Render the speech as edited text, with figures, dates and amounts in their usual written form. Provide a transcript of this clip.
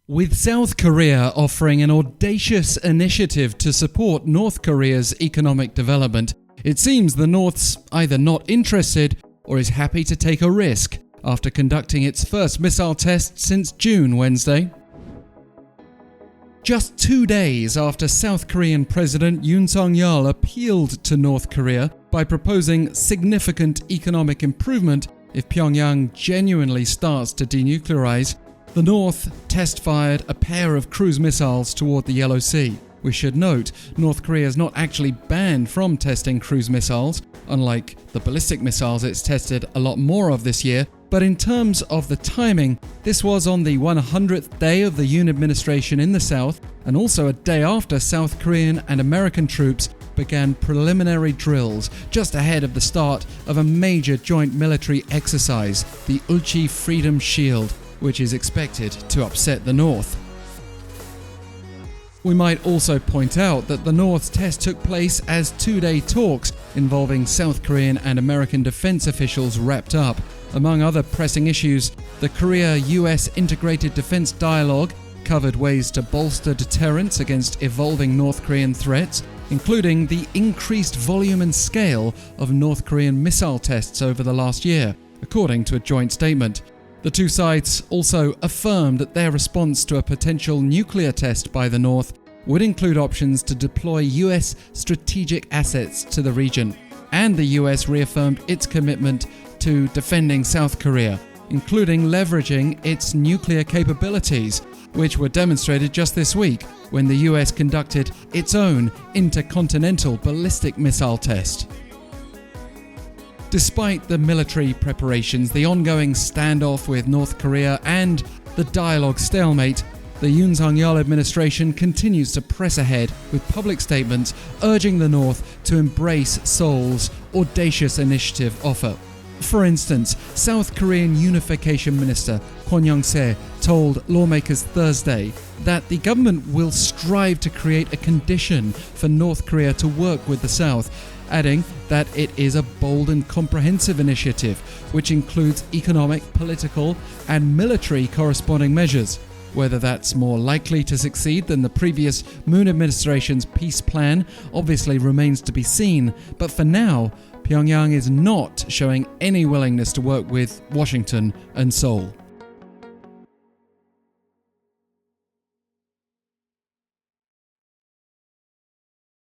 With South Korea offering an audacious initiative to support North Korea's economic development, it seems the North's either not interested or is happy to take a risk after conducting its first missile test since June Wednesday. Just 2 days after South Korean President Yoon-Suk-yeol appealed to North Korea by proposing significant economic improvement if Pyongyang genuinely starts to denuclearize, the North test-fired a pair of cruise missiles toward the Yellow Sea. We should note, North Korea is not actually banned from testing cruise missiles, unlike the ballistic missiles it's tested a lot more of this year, but in terms of the timing, this was on the 100th day of the Yoon administration in the south, and also a day after South Korean and American troops began preliminary drills just ahead of the start of a major joint military exercise, the Ulchi-Freedom-Shield, which is expected to upset the North. We might also point out that the North's test took place as 2-day talks involving South Korean and American defense officials wrapped up. Among other pressing issues, the Korea-US integrated defense dialogue covered ways to bolster deterrence against evolving North Korean threats, including the increased volume and scale of North Korean missile tests over the last year, according to a joint statement. The two sides also affirmed that their response to a potential nuclear test by the North would include options to deploy US strategic assets to the region, and the US reaffirmed its commitment to defending South Korea, including leveraging its nuclear capabilities, which were demonstrated just this week when the US conducted its own intercontinental ballistic missile test. Despite the military preparations, the ongoing standoff with North Korea and the dialogue stalemate, the Yoon-Suk-yeol administration continues to press ahead with public statements urging the North to embrace Seoul's audacious initiative offer. For instance, South Korean Unification Minister Kwon Young-se told lawmakers Thursday that the government will strive to create a condition for North Korea to work with the South, adding that it is a bold and comprehensive initiative which includes economic, political and military corresponding measures. Whether that's more likely to succeed than the previous Moon administration's peace plan obviously remains to be seen, but for now, Pyongyang is not showing any willingness to work with Washington and Seoul.